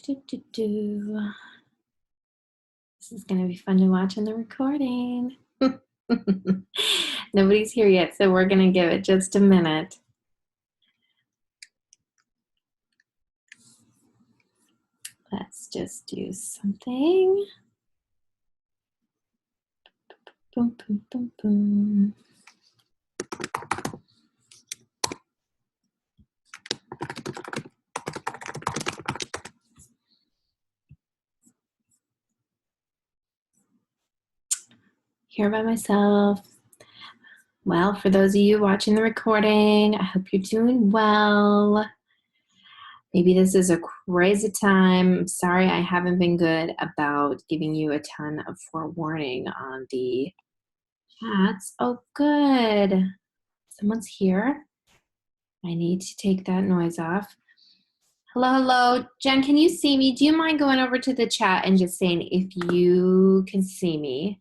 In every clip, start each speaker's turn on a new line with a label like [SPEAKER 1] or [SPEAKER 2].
[SPEAKER 1] This is going to be fun to watch in the recording. Nobody's here yet, so we're going to give it just a minute. Let's just do something. Boom, boom, boom, boom. Here by myself. Well, for those of you watching the recording, I hope you're doing well. Maybe this is a crazy time. I'm sorry I haven't been good about giving you a ton of forewarning on the chats. Oh, good. Someone's here. I need to take that noise off. Hello, hello. Jen, can you see me? Do you mind going over to the chat and just saying if you can see me?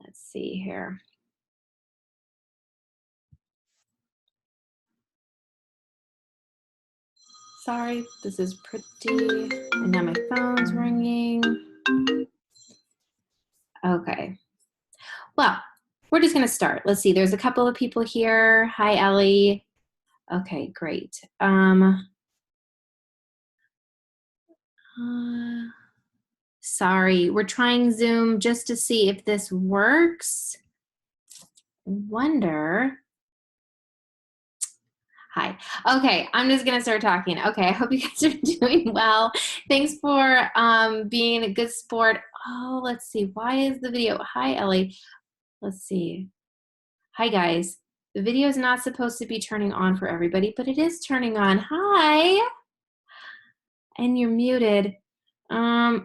[SPEAKER 1] Let's see here. Sorry, this is pretty. And now my phone's ringing. Okay. Well, we're just going to start. Let's see. There's a couple of people here. Hi, Ellie. Okay, great. Sorry, we're trying Zoom just to see if this works. Wonder. Hi. Okay, I'm just gonna start talking. Okay, I hope you guys are doing well. Thanks for being a good sport. Oh, let's see. Why is the video? Hi, Ellie. Let's see. Hi, guys. The video is not supposed to be turning on for everybody, but it is turning on. Hi. And you're muted.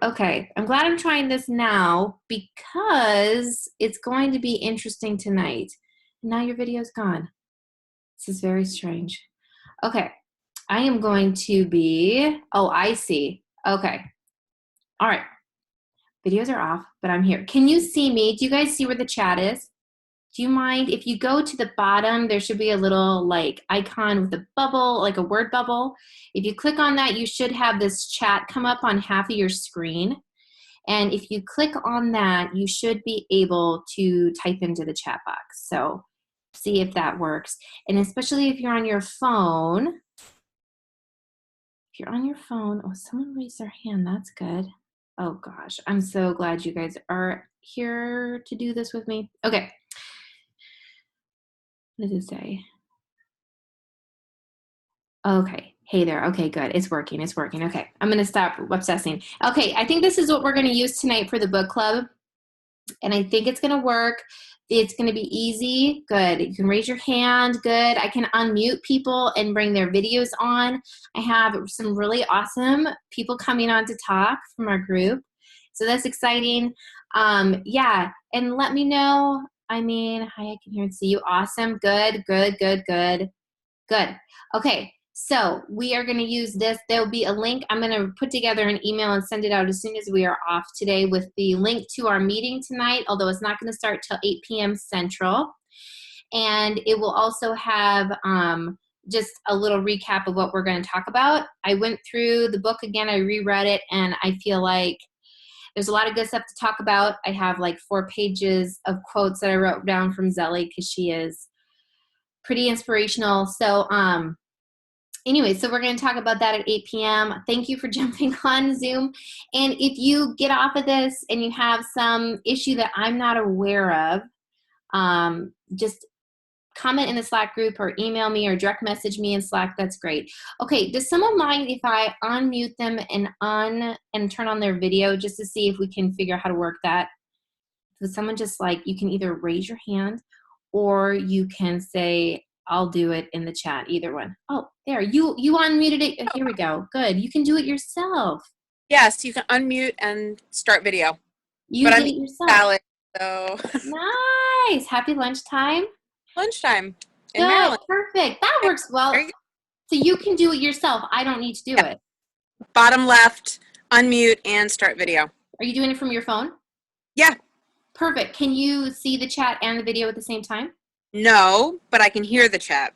[SPEAKER 1] Okay, I'm glad I'm trying this now because it's going to be interesting tonight. Now your video's gone. This is very strange. Okay, I am going to be, oh, I see. Okay, all right. Videos are off, but I'm here. Can you see me? Do you guys see where the chat is? Do you mind if you go to the bottom, there should be a little like icon with a bubble, like a word bubble. If you click on that, you should have this chat come up on half of your screen. And if you click on that, you should be able to type into the chat box. So see if that works. And especially if you're on your phone. If you're on your phone, oh, someone raised their hand. That's good. Oh gosh, I'm so glad you guys are here to do this with me. Okay. What does it say? Okay. Hey there. Okay, good. It's working. It's working. Okay. I'm going to stop obsessing. Okay. I think this is what we're going to use tonight for the book club. And I think it's going to work. It's going to be easy. Good. You can raise your hand. Good. I can unmute people and bring their videos on. I have some really awesome people coming on to talk from our group. So that's exciting. Yeah. And let me know. I mean, hi, I can hear and see you. Awesome. Good, good, good, good. Good. Okay. So we are going to use this. There'll be a link. I'm going to put together an email and send it out as soon as we are off today with the link to our meeting tonight, although it's not going to start till 8 p.m. Central. And it will also have just a little recap of what we're going to talk about. I went through the book again. I reread it, and I feel like there's a lot of good stuff to talk about. I have like 4 pages of quotes that I wrote down from Zelly because she is pretty inspirational. So anyway, so we're going to talk about that at 8 p.m. Thank you for jumping on Zoom. And if you get off of this and you have some issue that I'm not aware of, just comment in the Slack group or email me or direct message me in Slack. That's great. Okay, does someone mind if I unmute them and turn on their video just to see if we can figure out how to work that? So someone just like, you can either raise your hand or you can say, I'll do it in the chat, either one. Oh, there, you unmuted it. Here we go. Good. You can do it yourself.
[SPEAKER 2] Yes, you can unmute and start video.
[SPEAKER 1] You did it yourself.
[SPEAKER 2] Valid, so.
[SPEAKER 1] Nice. Happy lunchtime.
[SPEAKER 2] Lunchtime in
[SPEAKER 1] Good.
[SPEAKER 2] Maryland.
[SPEAKER 1] Perfect. That works well. So you can do it yourself. I don't need to do it.
[SPEAKER 2] Bottom left, unmute and start video.
[SPEAKER 1] Are you doing it from your phone?
[SPEAKER 2] Yeah.
[SPEAKER 1] Perfect. Can you see the chat and the video at the same time?
[SPEAKER 2] No, but I can hear the chat.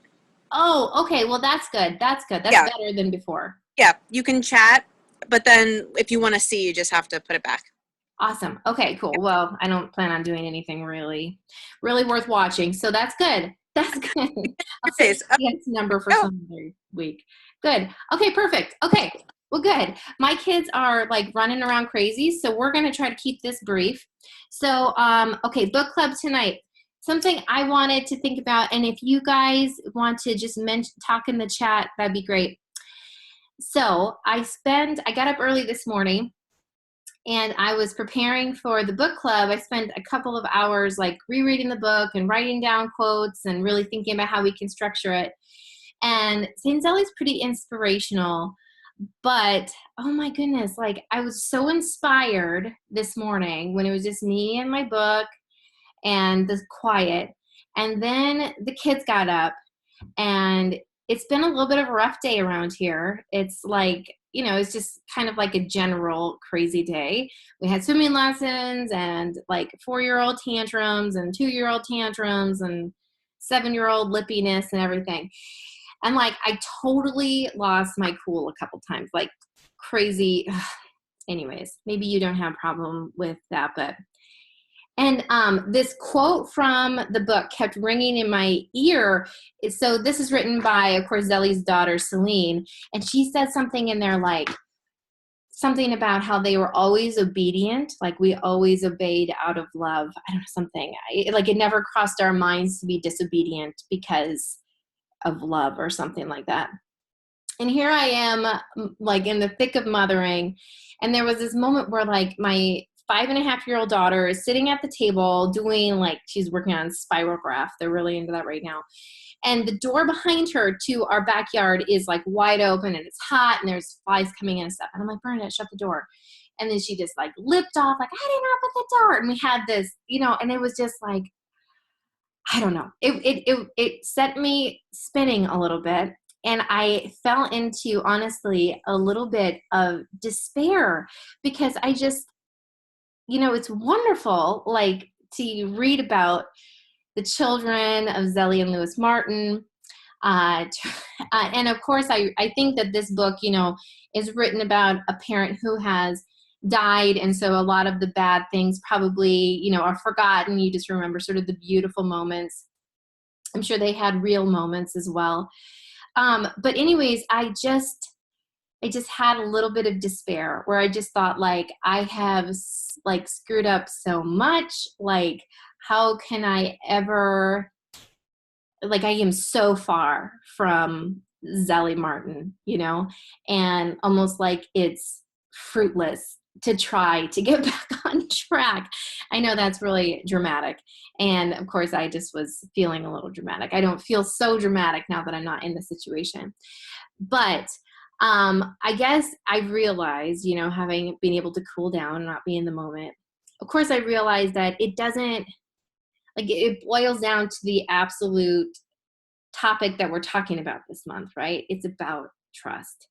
[SPEAKER 1] Oh, okay. Well, that's good. That's good. That's better than before.
[SPEAKER 2] Yeah, you can chat, but then if you want to see, you just have to put it back.
[SPEAKER 1] Awesome. Okay, cool. Well, I don't plan on doing anything really worth watching. So that's good. That's good. I'll save
[SPEAKER 2] Days.
[SPEAKER 1] the number for
[SPEAKER 2] Oh.
[SPEAKER 1] some other week. Good. Okay, perfect. Okay. Well, good. My kids are like running around crazy, so we're going to try to keep this brief. So, okay, book club tonight. Something I wanted to think about, and if you guys want to just talk in the chat, that'd be great. So I got up early this morning and I was preparing for the book club. I spent a couple of hours like rereading the book and writing down quotes and really thinking about how we can structure it. And St. Zelly's pretty inspirational, but oh my goodness, like I was so inspired this morning when it was just me and my book and the quiet. And then the kids got up, and it's been a little bit of a rough day around here. It's like, it's just kind of like a general crazy day. We had swimming lessons and like 4-year-old tantrums and 2-year-old tantrums and 7-year-old lippiness and everything. And like, I totally lost my cool a couple times, like crazy. Anyways, maybe you don't have a problem with that, but and this quote from the book kept ringing in my ear. So this is written by, of course, Zelly's daughter, Celine. And she said something in there like something about how they were always obedient. Like we always obeyed out of love. I don't know, something. Like it never crossed our minds to be disobedient because of love or something like that. And here I am like in the thick of mothering. And there was this moment where like my 5.5-year-old daughter is sitting at the table doing like, she's working on spirograph. They're really into that right now. And the door behind her to our backyard is like wide open and it's hot and there's flies coming in and stuff. And I'm like, Bernadette, shut the door. And then she just like lipped off like, I did not put the door. And we had this, and it was just like, I don't know. It set me spinning a little bit. And I fell into, honestly, a little bit of despair because I just, it's wonderful, like, to read about the children of Zelly and Lewis Martin. And of course, I think that this book, is written about a parent who has died. And so a lot of the bad things probably, are forgotten. You just remember sort of the beautiful moments. I'm sure they had real moments as well. But anyways, I just had a little bit of despair where I just thought like, I have like screwed up so much. Like, how can I ever, like, I am so far from Zelly Martin, and almost like it's fruitless to try to get back on track. I know that's really dramatic. And of course, I just was feeling a little dramatic. I don't feel so dramatic now that I'm not in the situation. But I guess I realized, having been able to cool down and not be in the moment, of course, I realized that it doesn't, like, it boils down to the absolute topic that we're talking about this month, right? It's about trust.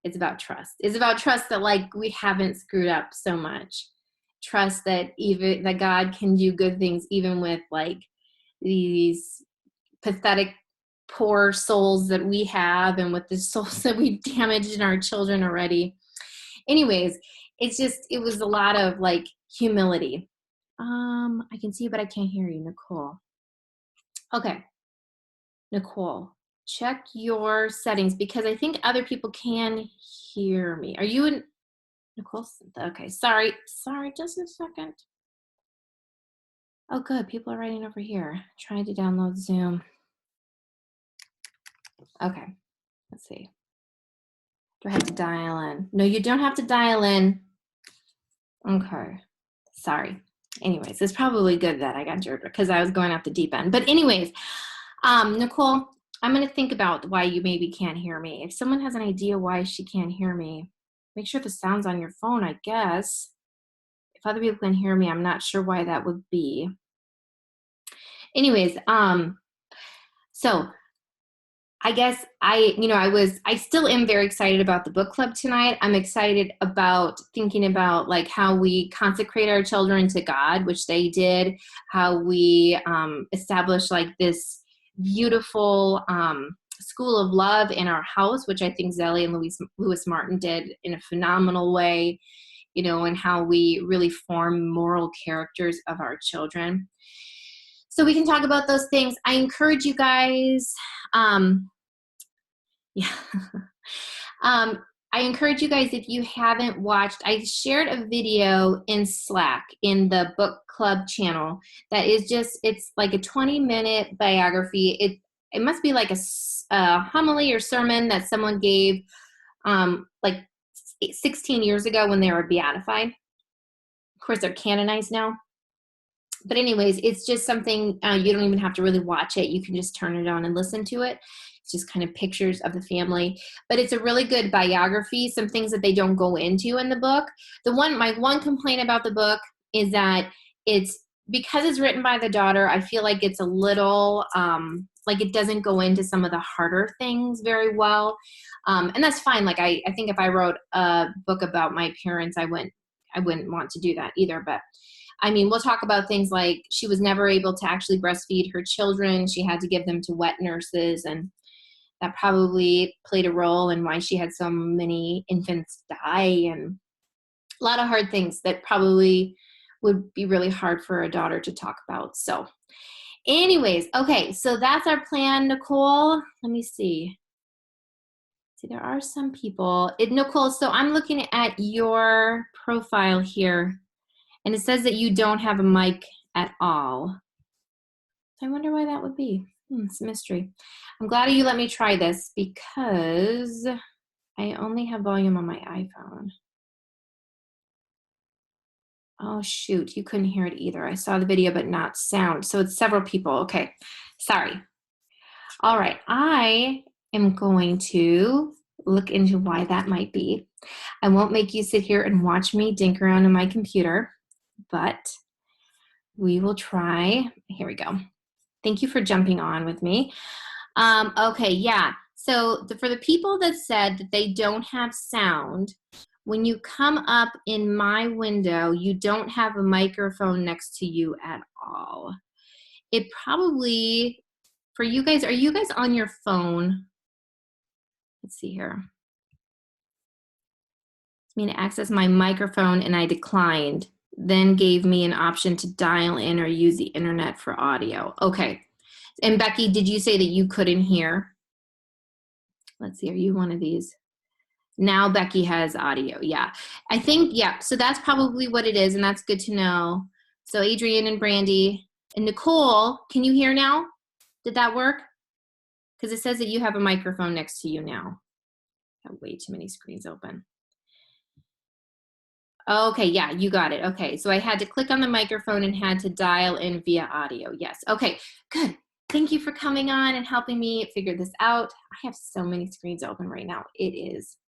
[SPEAKER 1] It's about trust. It's about trust that like we haven't screwed up so much. Trust that even that God can do good things even with like these pathetic, poor souls that we have and with the souls that we've damaged in our children already. Anyways, it was a lot of like humility. I can see, but I can't hear you, Nicole. Okay. Nicole, check your settings because I think other people can hear me. Are you in Nicole? Okay, sorry, just a second. Oh, good. People are writing over here. Trying to download Zoom. Okay, let's see. Do I have to dial in? No, you don't have to dial in. Okay, sorry. Anyways, it's probably good that I got jerked because I was going off the deep end. But anyways, Nicole, I'm going to think about why you maybe can't hear me. If someone has an idea why she can't hear me, make sure the sound's on your phone, I guess. If other people can hear me, I'm not sure why that would be. Anyways, so I guess I still am very excited about the book club tonight. I'm excited about thinking about like how we consecrate our children to God, which they did, how we establish like this beautiful school of love in our house, which I think Zelly and Lewis Martin did in a phenomenal way, you know, and how we really form moral characters of our children. So we can talk about those things. I encourage you guys, yeah. I encourage you guys, if you haven't watched, I shared a video in Slack in the book club channel that is just, it's like a 20-minute biography. It must be like a homily or sermon that someone gave like 16 years ago when they were beatified. Of course, they're canonized now. But anyways, it's just something, you don't even have to really watch it. You can just turn it on and listen to it. It's just kind of pictures of the family. But it's a really good biography, some things that they don't go into in the book. My one complaint about the book is that because it's written by the daughter, I feel like it's a little, like it doesn't go into some of the harder things very well. And that's fine. Like I think if I wrote a book about my parents, I wouldn't want to do that either. But I mean, we'll talk about things like she was never able to actually breastfeed her children. She had to give them to wet nurses, and that probably played a role in why she had so many infants die, and a lot of hard things that probably would be really hard for a daughter to talk about. So anyways, okay, so that's our plan, Nicole. Let me see. See, there are some people. Nicole, so I'm looking at your profile here, and it says that you don't have a mic at all. I wonder why that would be. It's a mystery. I'm glad you let me try this because I only have volume on my iPhone. Oh, shoot. You couldn't hear it either. I saw the video, but not sound. So it's several people. Okay. Sorry. All right. I am going to look into why that might be. I won't make you sit here and watch me dink around on my computer, but we will try. Here we go. Thank you for jumping on with me. Okay, yeah. So for the people that said that they don't have sound, when you come up in my window, you don't have a microphone next to you at all. It probably, for you guys, are you guys on your phone? Let's see here. It's me to access my microphone and I declined, then gave me an option to dial in or use the internet for audio. Okay. And Becky, did you say that you couldn't hear? Let's see, are you one of these? Now Becky has audio, yeah. I think, yeah, so that's probably what it is, and that's good to know. So Adrienne and Brandy and Nicole, can you hear now? Did that work? Because it says that you have a microphone next to you now. I have way too many screens open. Okay, yeah, you got it. Okay, so I had to click on the microphone and had to dial in via audio. Yes, okay, good. Thank you for coming on and helping me figure this out. I have so many screens open right now. It is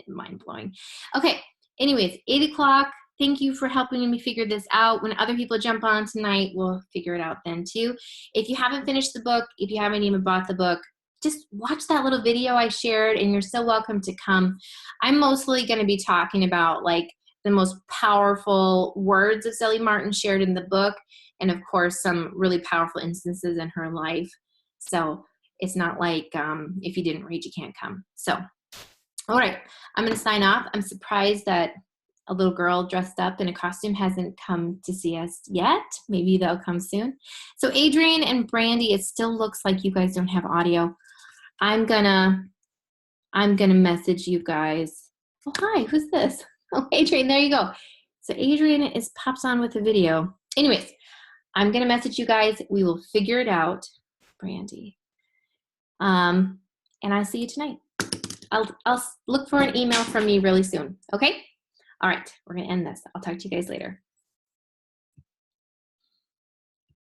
[SPEAKER 1] mind-blowing. Okay, anyways, 8 o'clock. Thank you for helping me figure this out. When other people jump on tonight, we'll figure it out then too. If you haven't finished the book, if you haven't even bought the book, just watch that little video I shared and you're so welcome to come. I'm mostly going to be talking about like the most powerful words that Zelly Martin shared in the book, and of course some really powerful instances in her life. So it's not like if you didn't read, you can't come. So, all right, I'm going to sign off. I'm surprised that a little girl dressed up in a costume hasn't come to see us yet. Maybe they'll come soon. So Adrienne and Brandy, it still looks like you guys don't have audio. I'm gonna message you guys. Oh, hi, who's this? Oh, Adrienne, there you go. So Adrienne pops on with the video. Anyways, I'm gonna message you guys. We will figure it out, Brandy. And I'll see you tonight. I'll look for an email from me really soon. Okay? All right, we're gonna end this. I'll talk to you guys later.